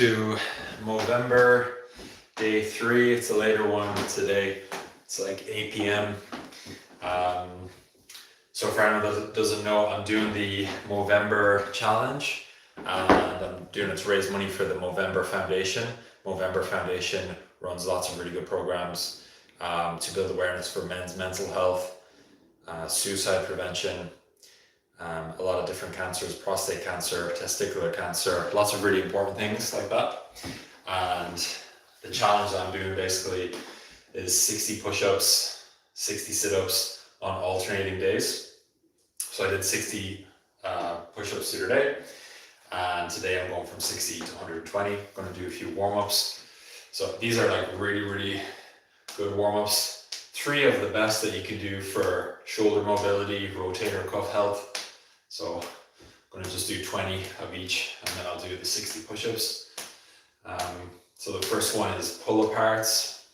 To Movember day 3. It's a later one today. It's like 8 p.m. So for anyone that doesn't know, I'm doing the Movember challenge, and I'm doing it to raise money for the Movember Foundation. Movember Foundation runs lots of really good programs to build awareness for men's mental health, suicide prevention, a lot of different cancers, prostate cancer, testicular cancer, lots of really important things like that. And the challenge that I'm doing basically is 60 push-ups, 60 sit-ups on alternating days. So I did 60 push-ups the other day, and today I'm going from 60 to 120. I'm going to do a few warm-ups. So these are like really good warm-ups. 3 of the best that you can do for shoulder mobility, rotator cuff health. So I'm going to just do 20 of each, and then I'll do the 60 push-ups. So the first one is pull aparts.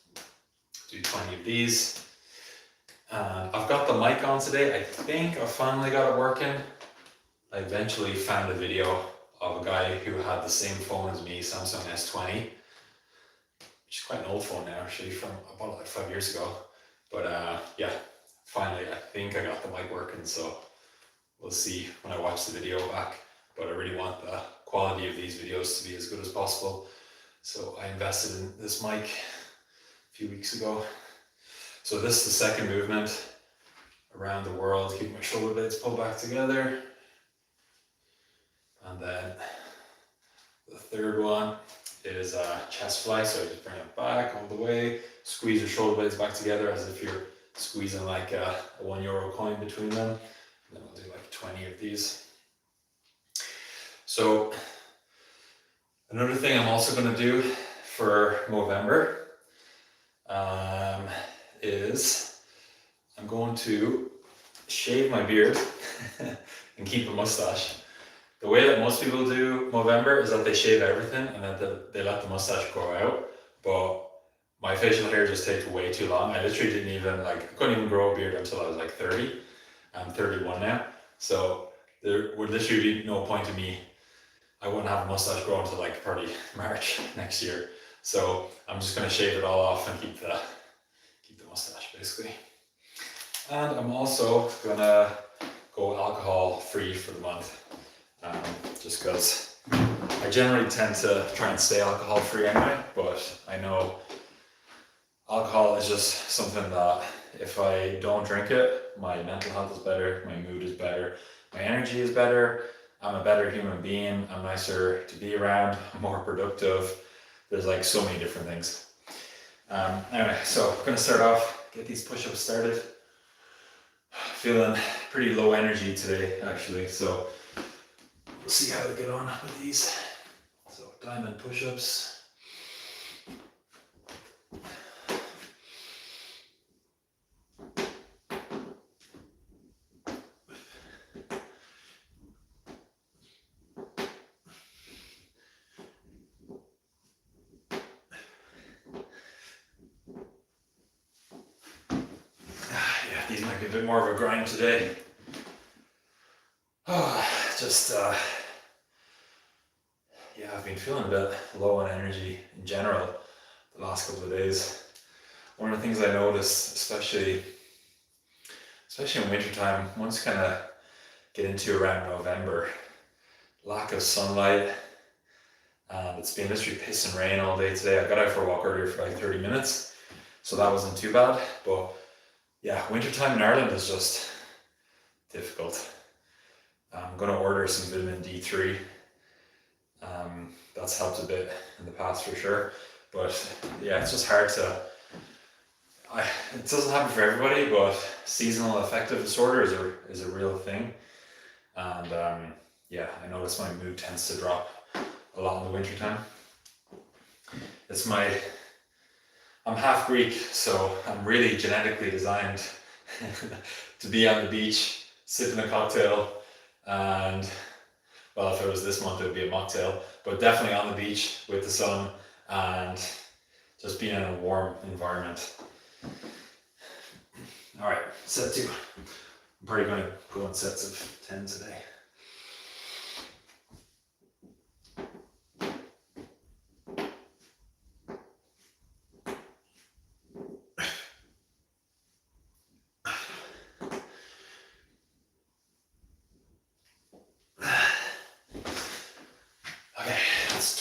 Do 20 of these. I've got the mic on today. I think I finally got it working. I eventually found a video of a guy who had the same phone as me, Samsung S20, which is quite an old phone now, actually. I bought it like 5 years ago. But yeah, finally I think I got the mic working. So we'll see when I watch the video back, but I really want the quality of these videos to be as good as possible. So I invested in this mic a few weeks ago. So this is the second movement, around the world, keep my shoulder blades pulled back together. And then the third one is a chest fly. So I just bring it back all the way, squeeze your shoulder blades back together as if you're squeezing like a €1 coin between them. And then we'll do like 20 of these. So another thing I'm also going to do for Movember is I'm going to shave my beard and keep a mustache. The way that most people do Movember is that they shave everything and then they let the mustache grow out. But my facial hair just takes way too long. I literally I couldn't even grow a beard until I was like 30. I'm 31 now. So there would literally be no point in me. I wouldn't have a mustache grow until like probably March next year. So I'm just going to shave it all off and keep the mustache basically. And I'm also going to go alcohol free for the month. Just because I generally tend to try and stay alcohol free anyway, but I know alcohol is just something that if I don't drink it, my mental health is better, my mood is better, my energy is better, I'm a better human being, I'm nicer to be around, I'm more productive. There's like so many different things. Anyway, so I'm going to start off, get these push-ups started. Feeling pretty low energy today actually, so we'll see how they get on with these. So diamond push-ups. These might be a bit more of a grind today. I've been feeling a bit low on energy in general the last couple of days. One of the things I noticed, especially in wintertime, once you kind of get into around November, lack of sunlight, and it's been literally piss and rain all day today. I got out for a walk earlier for like 30 minutes, so that wasn't too bad, but yeah, wintertime in Ireland is just difficult. I'm going to order some vitamin D3. That's helped a bit in the past for sure. But yeah, it's just hard to... it doesn't happen for everybody, but seasonal affective disorder is a real thing. And yeah, I notice my mood tends to drop a lot in the wintertime. I'm half Greek, so I'm really genetically designed to be on the beach, sipping a cocktail, and, well, if it was this month, it would be a mocktail, but definitely on the beach with the sun and just being in a warm environment. All right, set 2. I'm probably going to go in sets of 10 today.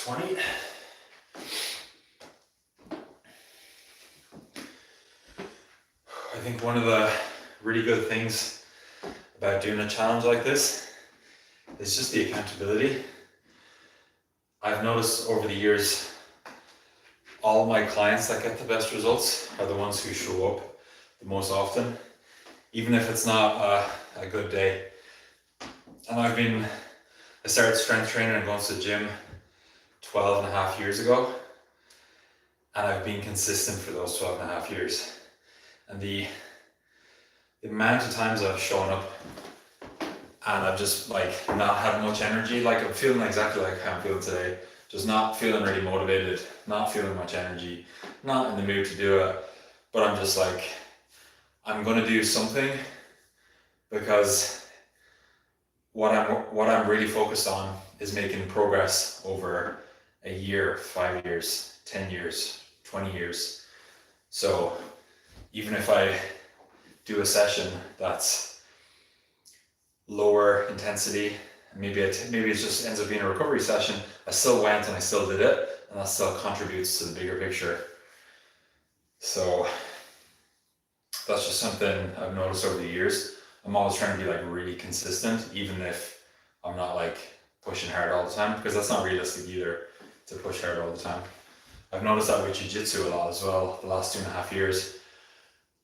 20. I think one of the really good things about doing a challenge like this is just the accountability. I've noticed over the years, all my clients that get the best results are the ones who show up the most often, even if it's not a good day. And I started strength training and going to the gym 12 and a half years ago, and I've been consistent for those 12 and a half years. And the amount of times I've shown up and I've just like not had much energy, like I'm feeling exactly like how I'm feeling today, just not feeling really motivated, not feeling much energy, not in the mood to do it, but I'm just like, I'm gonna do something, because what I'm really focused on is making progress over a year, 5 years, 10 years, 20 years. So even if I do a session that's lower intensity, maybe it just ends up being a recovery session, I still went and I still did it, and that still contributes to the bigger picture. So that's just something I've noticed over the years. I'm always trying to be like really consistent, even if I'm not like pushing hard all the time, because that's not realistic either, to push hard all the time. I've noticed that with jiu-jitsu a lot as well the last 2.5 years.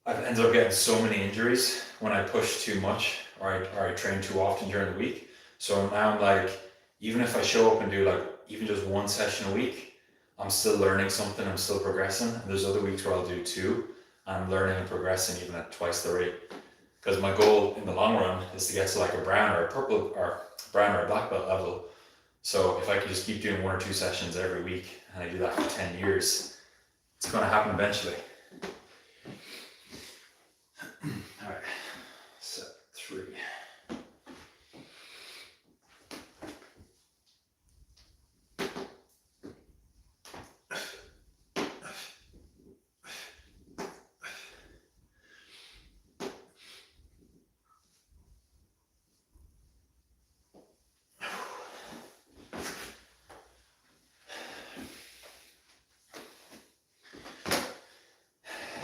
I've ended up getting so many injuries when I push too much or I train too often during the week. So now I'm like, even if I show up and do like even just one session a week, I'm still learning something, I'm still progressing. And there's other weeks where I'll do 2, and I'm learning and progressing even at twice the rate. Because my goal in the long run is to get to like a brown or a purple or brown or a black belt level. So if I could just keep doing 1 or 2 sessions every week, and I do that for 10 years, it's going to happen eventually. All right, set 3.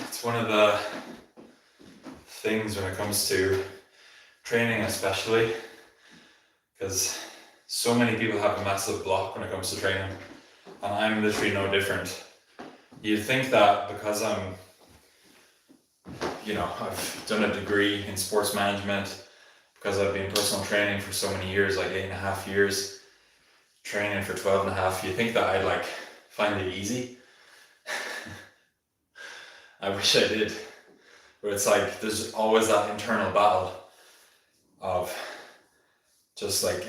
It's one of the things when it comes to training, especially because so many people have a massive block when it comes to training, and I'm literally no different. You'd think that because I've done a degree in sports management, because I've been personal training for so many years, like 8.5 years, training for 12.5, you think that I'd like find it easy. I wish I did, but it's like there's always that internal battle of just like,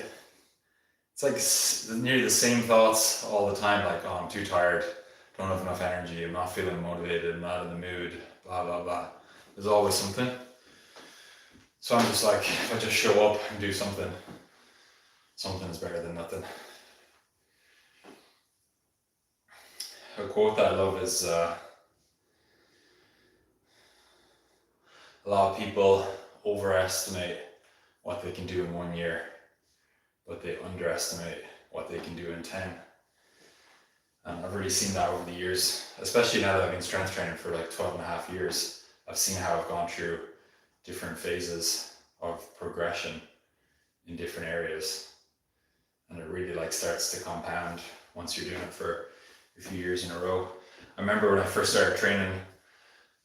it's like nearly the same thoughts all the time, like, oh, I'm too tired, don't have enough energy, I'm not feeling motivated, I'm not in the mood, blah blah blah. There's always something. So I'm just like, if I just show up and do something, something's better than nothing. A quote that I love is, a lot of people overestimate what they can do in 1 year, but they underestimate what they can do in 10. And I've really seen that over the years, especially now that I've been strength training for like 12.5 years. I've seen how I've gone through different phases of progression in different areas. And it really like starts to compound once you're doing it for a few years in a row. I remember when I first started training,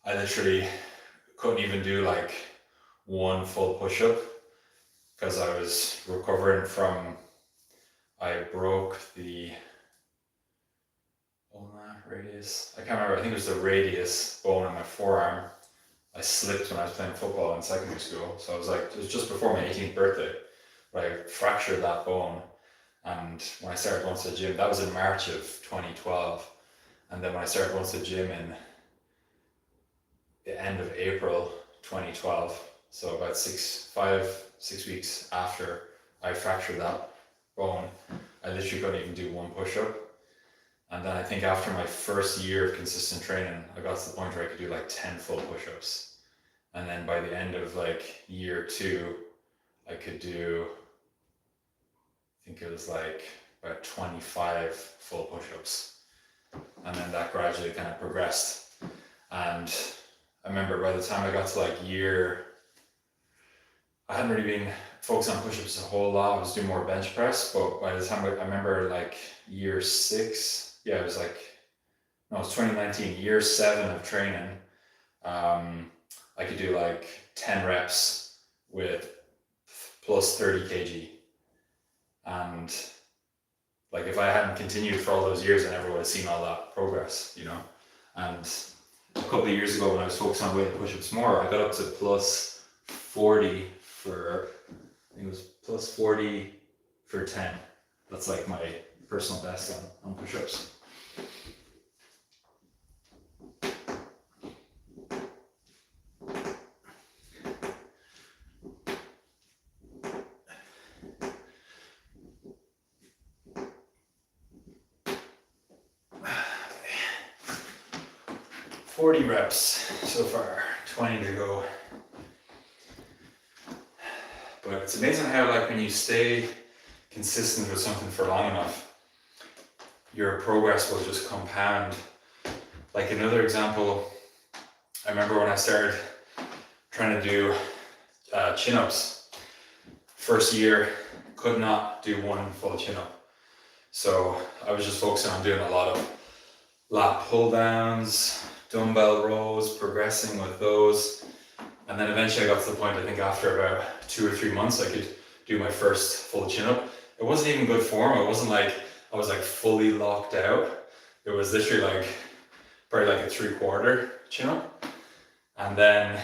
I literally couldn't even do like 1 full push-up because I was recovering from, I broke the ulnar radius. I can't remember, I think it was the radius bone in my forearm. I slipped when I was playing football in secondary school. So I was like, it was just before my 18th birthday, but I fractured that bone. And when I started going to the gym, that was in March of 2012. And then when I started going to the gym in the end of April 2012, so about 6 weeks after I fractured that bone, I literally couldn't even do 1 push-up. And then I think after my first year of consistent training, I got to the point where I could do like 10 full push-ups. And then by the end of like year 2, I could do, I think it was like about 25 full push-ups. And then that gradually kind of progressed. And I remember by the time I got to like I hadn't really been focused on push-ups a whole lot. I was doing more bench press, but by the time I remember like year 6, yeah, it was 2019, year 7 of training. I could do like 10 reps with plus 30 kg. And like if I hadn't continued for all those years, I never would have seen all that progress, you know. And a couple of years ago when I was focused on weighted push-ups more, I got up to plus 40 for, I think it was plus 40 for 10. That's like my personal best on push-ups. Okay. 40 reps so far, 20 to go. But it's amazing how like when you stay consistent with something for long enough, your progress will just compound. Like another example, I remember when I started trying to do chin-ups, first year, could not do one full chin-up. So I was just focusing on doing a lot of lat pull downs, dumbbell rows, progressing with those. And then eventually I got to the point, I think after about 2 or 3 months, I could do my first full chin-up. It wasn't even good form. It wasn't like I was like fully locked out. It was literally like probably like a 3/4 chin-up. And then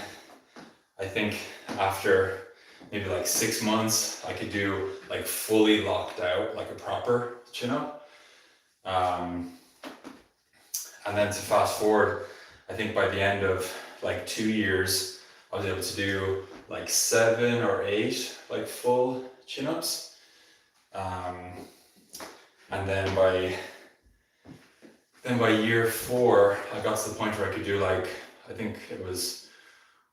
I think after maybe like 6 months, I could do like fully locked out, like a proper chin-up. And then to fast forward, I think by the end of like 2 years, I was able to do like 7 or 8 like full chin-ups. And then by year 4, I got to the point where I could do like, I think it was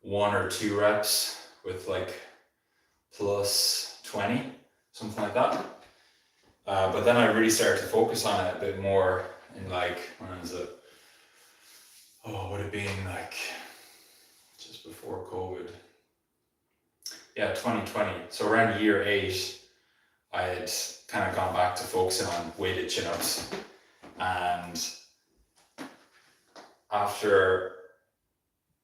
1 or 2 reps with like plus 20, something like that. But then I really started to focus on it a bit more in like, when was it? Oh, would it been like just before COVID? Yeah, 2020. So around year 8, I had kind of gone back to focusing on weighted chin-ups. And after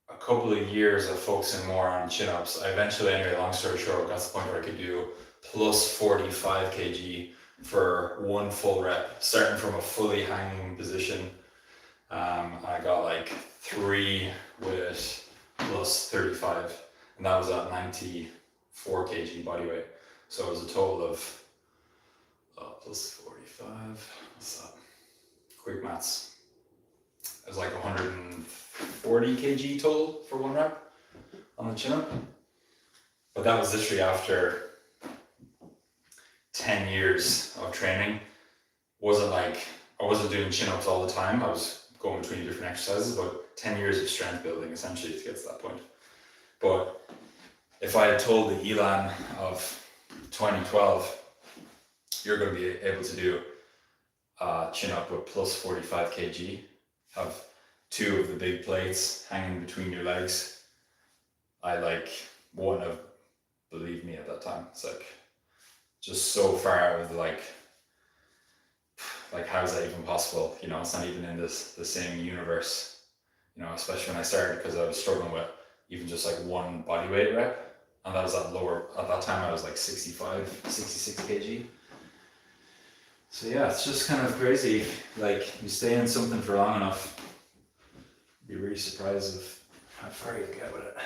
a couple of years of focusing more on chin-ups, I eventually, anyway, long story short, got to the point where I could do plus 45 kg for 1 full rep, starting from a fully hanging position. I got like 3 with plus 35, and that was at 94 kg body weight. So it was a total of plus 45, what's that? Quick maths. It was like 140 kg total for 1 rep on the chin-up. But that was literally after 10 years of training. Wasn't like, I wasn't doing chin-ups all the time. I was going between different exercises, but 10 years of strength building essentially to get to that point. But if I had told the Elan of 2012, you're going to be able to do chin-up with plus 45 kg, have 2 of the big plates hanging between your legs, I like wouldn't have believed me at that time. It's like just so far out of like how is that even possible? You know, it's not even in the same universe, you know, especially when I started, because I was struggling with even just like 1 body weight rep, and that was at that time I was like 66 kg. So yeah, it's just kind of crazy. Like you stay in something for long enough, you'd be really surprised of how far you get with it.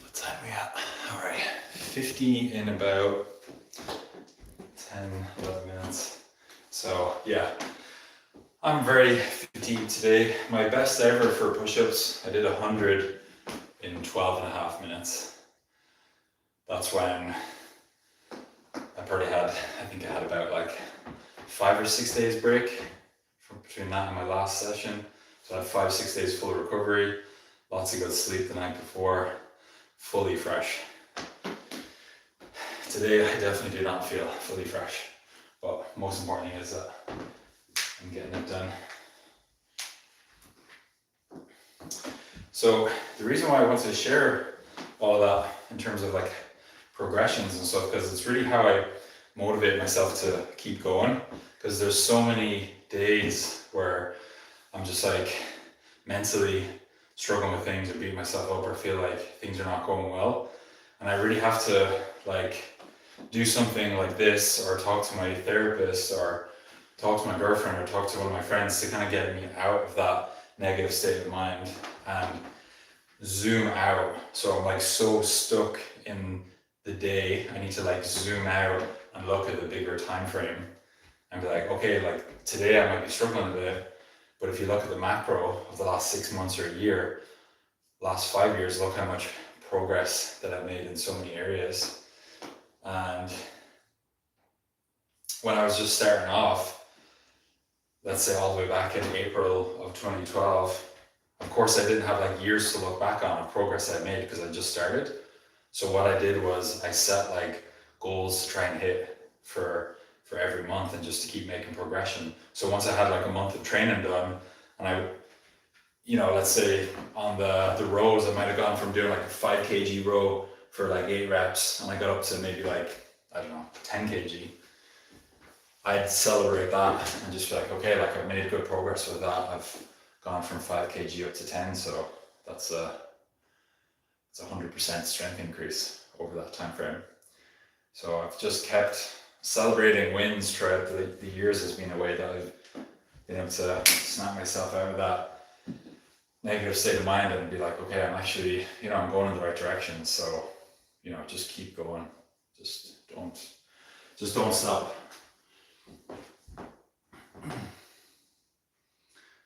What time are we at? All right, 50 in about 10-11 minutes. So yeah, I'm very fatigued today. My best ever for push-ups, I did 100 in 12.5 minutes. That's when I think I had about like 5 or 6 days break from between that and my last session. So I had 5, 6 days full recovery, lots of good sleep the night before, fully fresh. Today I definitely do not feel fully fresh, but most importantly is that I'm getting it done. So the reason why I wanted to share all of that in terms of like progressions and stuff, because it's really how I motivate myself to keep going, because there's so many days where I'm just like mentally struggling with things or beating myself up or feel like things are not going well, and I really have to like do something like this or talk to my therapist or talk to my girlfriend or talk to one of my friends to kind of get me out of that negative state of mind and zoom out. So I'm like so stuck in the day, I need to like zoom out and look at the bigger time frame and be like, okay, like today I might be struggling a bit, but if you look at the macro of the last 6 months or a year, last 5 years, look how much progress that I've made in so many areas. And when I was just starting off, let's say all the way back in April of 2012, of course I didn't have like years to look back on of progress I made because I just started. So what I did was I set like goals to try and hit for every month and just to keep making progression. So once I had like a month of training done, and I, you know, let's say on the rows, I might have gone from doing like a 5 kg row for like 8 reps, and I got up to maybe like, I don't know, 10 kg. I'd celebrate that and just be like, okay, like I've made good progress with that. I've gone from 5 kg up to 10, so it's a 100% strength increase over that time frame. So I've just kept celebrating wins throughout the years has been a way that I've been able to snap myself out of that negative state of mind and be like, okay, I'm actually, you know, I'm going in the right direction. So, you know, just keep going. Just don't stop.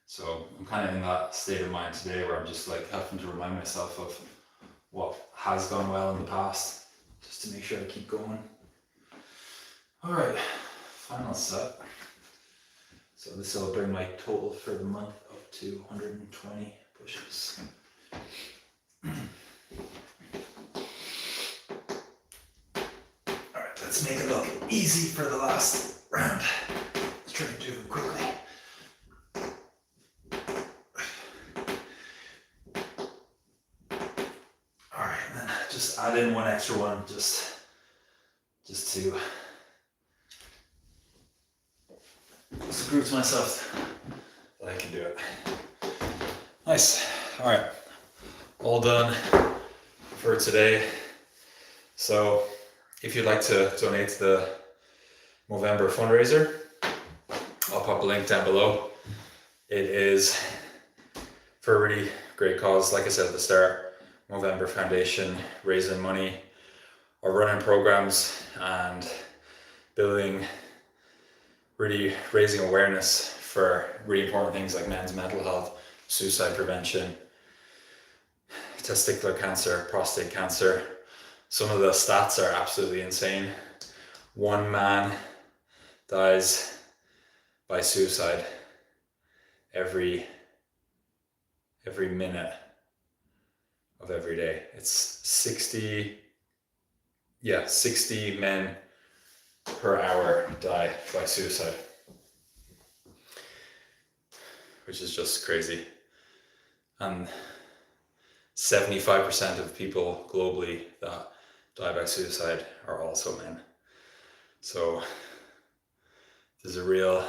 So I'm kind of in that state of mind today where I'm just like having to remind myself of what has gone well in the past, just to make sure I keep going. All right, final set. So this will bring my total for the month up to 120 push-ups. All right, let's make it look easy for the last round. Let's try to do them quickly. All right, and then just add in one extra one, just to prove to myself that I can do it. Nice. All right, all done for today. So if you'd like to donate to the Movember fundraiser, I'll pop a link down below. It is for a really great cause. Like I said at the start, Movember Foundation, raising money or running programs and really raising awareness for really important things like men's mental health, suicide prevention, testicular cancer, prostate cancer. Some of the stats are absolutely insane. 1 man dies by suicide every minute of every day. It's 60 men per hour die by suicide, which is just crazy. And 75% of people globally that die by suicide are also men. So there's a real,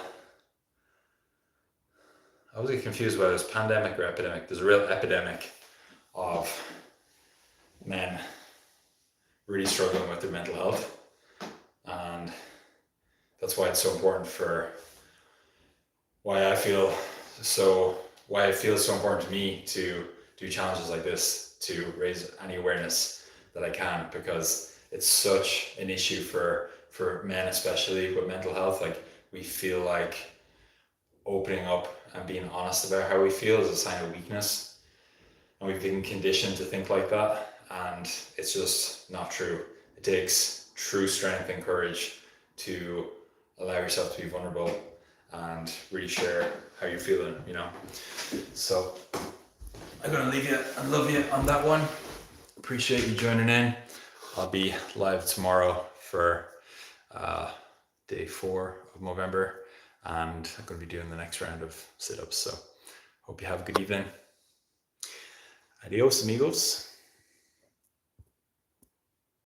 I was confused whether it's pandemic or epidemic. There's a real epidemic of men really struggling with their mental health, and that's why it's so important for why I feel so important to me to do challenges like this, to raise any awareness that I can, because it's such an issue for men, especially with mental health. Like, we feel like opening up and being honest about how we feel is a sign of weakness, and we've been conditioned to think like that, and it's just not true. It takes true strength and courage to allow yourself to be vulnerable and really share how you're feeling, you know. So I'm gonna leave you and love you on that one. Appreciate you joining in. I'll be live tomorrow for day 4 of Movember, and I'm going to be doing the next round of sit-ups. So hope you have a good evening. Adios, amigos.